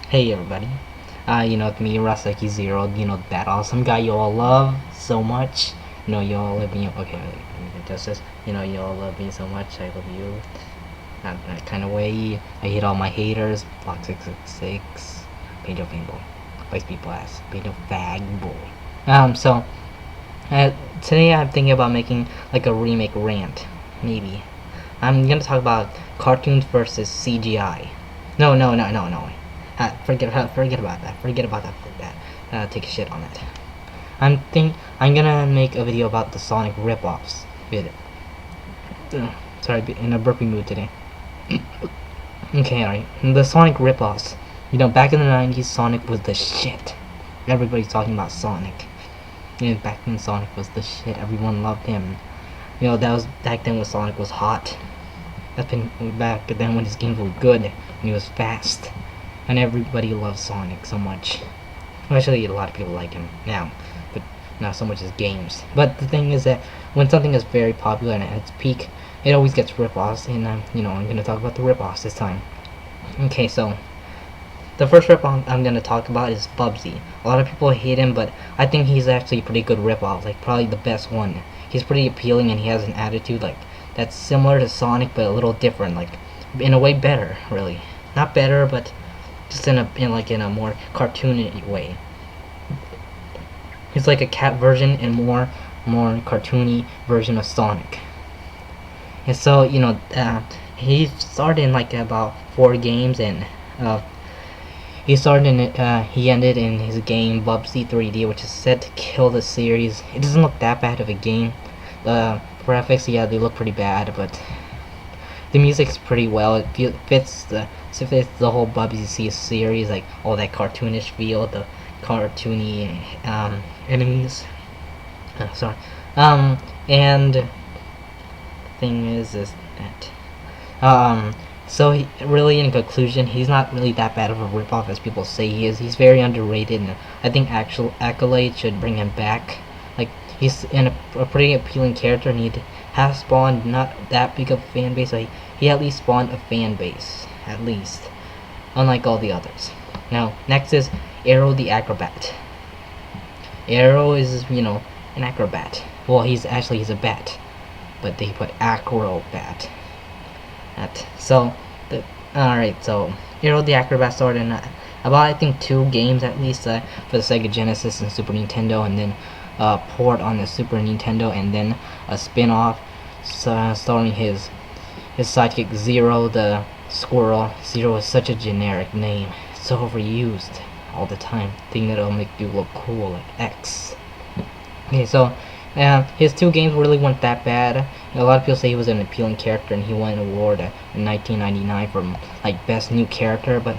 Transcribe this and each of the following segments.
Hey everybody, it's me, Raseki Zero, that awesome guy you all love so much. You all love me, okay, let me get this, you all love me so much, I love you. Not that kind of way. I hate all my haters, Block 666, Paint of Fanboy, Vice People Ass, Paint of Fag Boy. So, uh, today I'm thinking about making like a remake rant, maybe. I'm gonna talk about cartoons versus CGI. No. Forget about that. Forget about that. Take a shit on that. I'm gonna make a video about the Sonic ripoffs. Sorry, in a burpy mood today. Okay, alright. The Sonic ripoffs. Back in the 90s, Sonic was the shit. Everybody's talking about Sonic. Back then, Sonic was the shit. Everyone loved him. That was back then when Sonic was hot. That's been back then when his games were good and he was fast. And everybody loves Sonic so much. Actually, a lot of people like him now, but not so much as games. But the thing is that when something is very popular and at its peak, it always gets rip-offs, and I'm gonna talk about the rip-offs this time. Okay, so the first rip-off I'm gonna talk about is Bubsy. A lot of people hate him, but I think he's actually a pretty good rip-off, like probably the best one. He's pretty appealing and he has an attitude like that's similar to Sonic, but a little different, like in a way better, really. Not better, but just in a more cartoony way. He's like a cat version and more cartoony version of Sonic. And so he started in like about 4 games, and he ended in his game Bubsy 3D, which is set to kill the series. It doesn't look that bad of a game. The graphics, yeah, they look pretty bad, but the music's pretty well. It fits the whole Bubsy series, like all that cartoonish feel, the cartoony enemies. Sorry. And thing is that so really, in conclusion, he's not really that bad of a ripoff as people say he is. He's very underrated, and I think actual accolades should bring him back. Like, he's a pretty appealing character, and he has spawned not that big of a fan base. Like, he at least spawned a fan base, at least, unlike all the others. Now, next is Arrow the Acrobat. Arrow is, an acrobat. Well, he's a bat, but they put acrobat. So Arrow the Acrobat started in about, I think, 2 games at least, for the Sega Genesis and Super Nintendo, and then a port on the Super Nintendo, and then a spin-off starring his sidekick Zero the Squirrel. Zero is such a generic name. It's so overused all the time. Thinking that it'll make you look cool, like X. Okay, so his 2 games really weren't that bad. A lot of people say he was an appealing character, and he won an award in 1999 for like best new character. But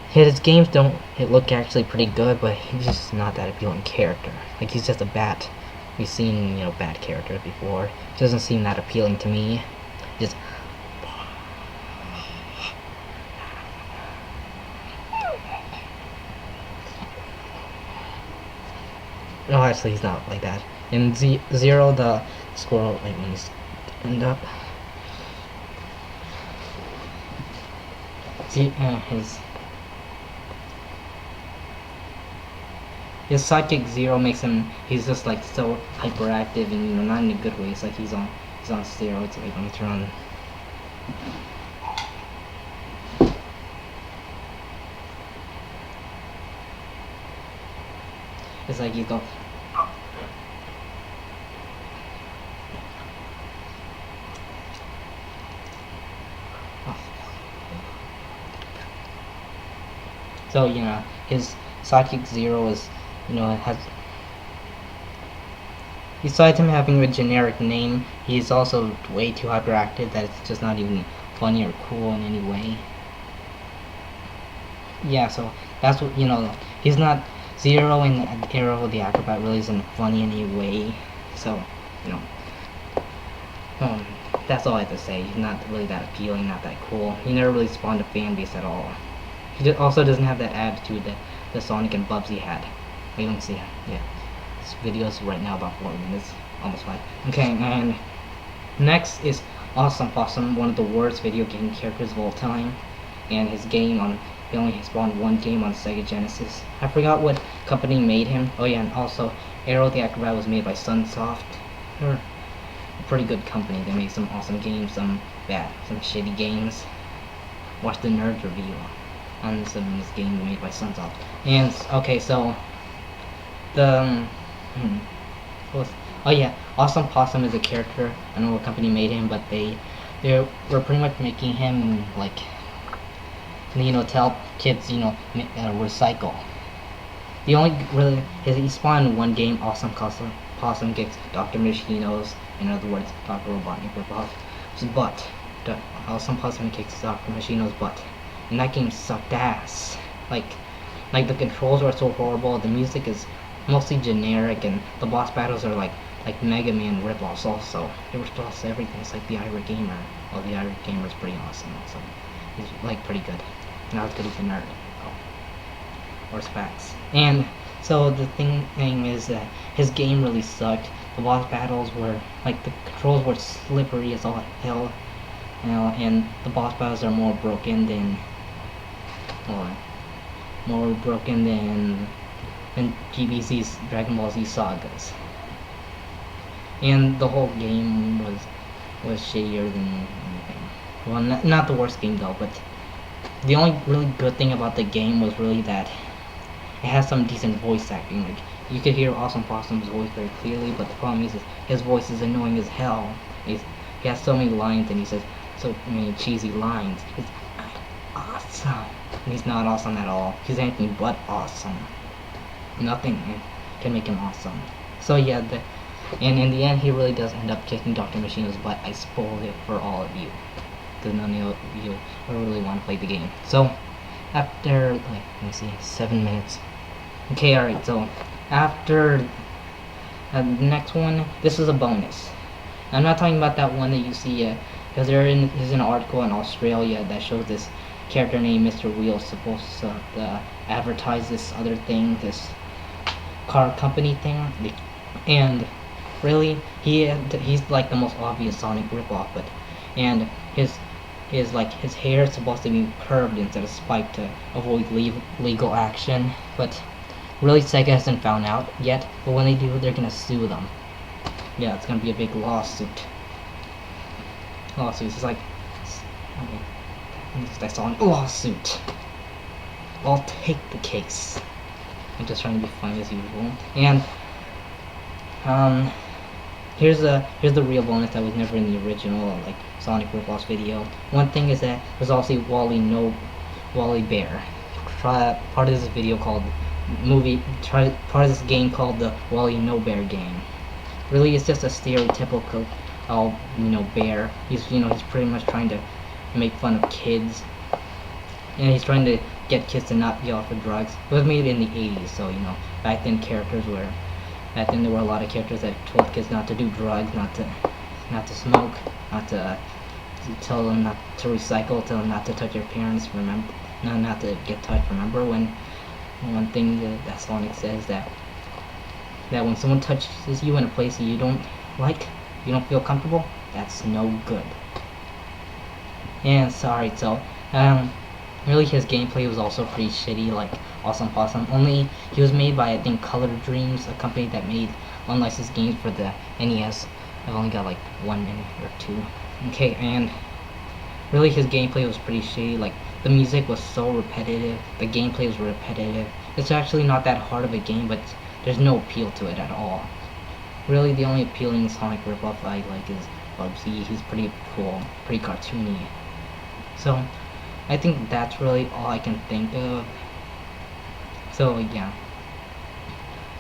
his games don't look actually pretty good, but he's just not that appealing character. Like, he's just a bat. We've seen bat characters before. It doesn't seem that appealing to me. Just no, actually, he's not like that. And Zero the Squirrel, like, when he's end up, his sidekick Zero makes him. He's just like so hyperactive, and not in a good way. It's like he's on steroids. Wait, let me turn on. It's like he's going. So his sidekick Zero is, has. Besides him having a generic name, he's also way too hyperactive that it's just not even funny or cool in any way. Yeah, so that's what he's not. Zero in Arrow the Acrobat really isn't funny in any way. So that's all I have to say. He's not really that appealing, not that cool. He never really spawned a fan base at all. He also doesn't have that attitude that the Sonic and Bubsy had. You don't see. Yeah, this video's right now about 4 minutes, almost 5. Okay, and next is Awesome Possum, one of the worst video game characters of all time. and his game on he only spawned one game on Sega Genesis. I forgot what company made him. Oh yeah, and also Arrow the Acrobat was made by Sunsoft. They're a pretty good company. They make some awesome games, some bad, some shitty games. Watch the Nerd review on some game made by Sunsoft. And okay, so the oh yeah, Awesome Possum is a character. I don't know what company made him, but they were pretty much making him like, you know, to help kids, you know, recycle. The only really he spawned in one game. Awesome Possum gets Dr. Machino's, in other words, Dr. Robotnik ripoff's butt. Awesome Possum kicks Dr. Machino's butt, and that game sucked ass. Like the controls are so horrible. The music is mostly generic, and the boss battles are like Mega Man ripoffs. Also, they were also everything. It's like the Ira Gamer. Well, the Ira Gamer is pretty awesome. Also, he's like pretty good. Not as good as the Nerd. Or Spax. And so the thing is that his game really sucked. The boss battles were like, the controls were slippery as all hell, you know, and the boss battles are more broken than GBZ's Dragon Ball Z sagas. And the whole game was shittier than anything. Well, not the worst game though, but the only really good thing about the game was really that it has some decent voice acting. Like, you could hear Awesome Possum's voice very clearly, but the problem is his voice is annoying as hell. He has so many lines, and he says so many cheesy lines. He's awesome, and he's not awesome at all. He's anything but awesome. Nothing can make him awesome. So yeah, and in the end, he really does end up kicking Dr. Machino's butt. I spoiled it for all of you, because none of you really want to play the game. So after, like, let me see, 7 minutes. Okay, alright, so after the next one, this is a bonus. I'm not talking about that one that you see, because there's an article in Australia that shows this character named Mr. Wheels supposed to advertise this other thing, this car company thing, and really, he's like the most obvious Sonic ripoff, and his hair is supposed to be curved instead of spiked to avoid legal action, but really Sega hasn't found out yet, but when they do, they're gonna sue them. Yeah, it's gonna be a big lawsuit. It's like, that's on lawsuit. I'll take the case. I'm just trying to be funny as usual. And here's the real bonus that was never in the original like Sonic ripoffs video. One thing is that there's also Wally Bear. Part of this video called part of this game called the Wally No Bear game. Really, it's just a stereotypical, bear. He's pretty much trying to make fun of kids, and he's trying to get kids to not be off of drugs. It was made in the 80s, so back then there were a lot of characters that told kids not to do drugs, not to smoke, not to tell them not to recycle, tell them not to touch their parents. Remember, not to get touched. Remember when one thing that Sonic says that when someone touches you in a place that you don't like, you don't feel comfortable, that's no good. And sorry, so really his gameplay was also pretty shitty, like Awesome Possum. Only he was made by, I think, Color Dreams, a company that made unlicensed games for the NES. I've only got like 1 minute or 2. Okay, and really his gameplay was pretty shitty. Like, the music was so repetitive, the gameplay was repetitive. It's actually not that hard of a game, but there's no appeal to it at all. Really, the only appealing Sonic ripoff I like is Bubsy. He's pretty cool, pretty cartoony. So I think that's really all I can think of. So yeah,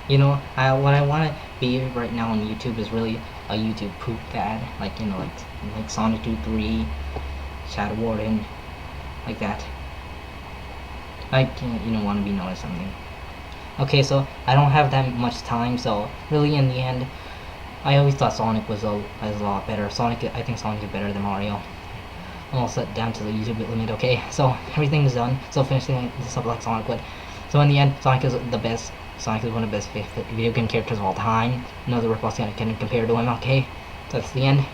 what I want to be right now on YouTube is really a YouTube poop dad, like Sonic 2-3, Shadow Warden, like that. I want to be known as something. Okay, so I don't have that much time, so really in the end, I always thought Sonic was a lot better. I think Sonic is better than Mario. Almost set down to the YouTube limit. Okay, so everything is done. So finishing this up like Sonic would. So in the end, Sonic is the best. Sonic is one of the best video game characters of all time. No other ripoffs can compare to him. Okay, so that's the end.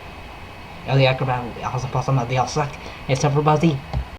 The Acrobat, Awesome Possum, they all suck except for Buzzy.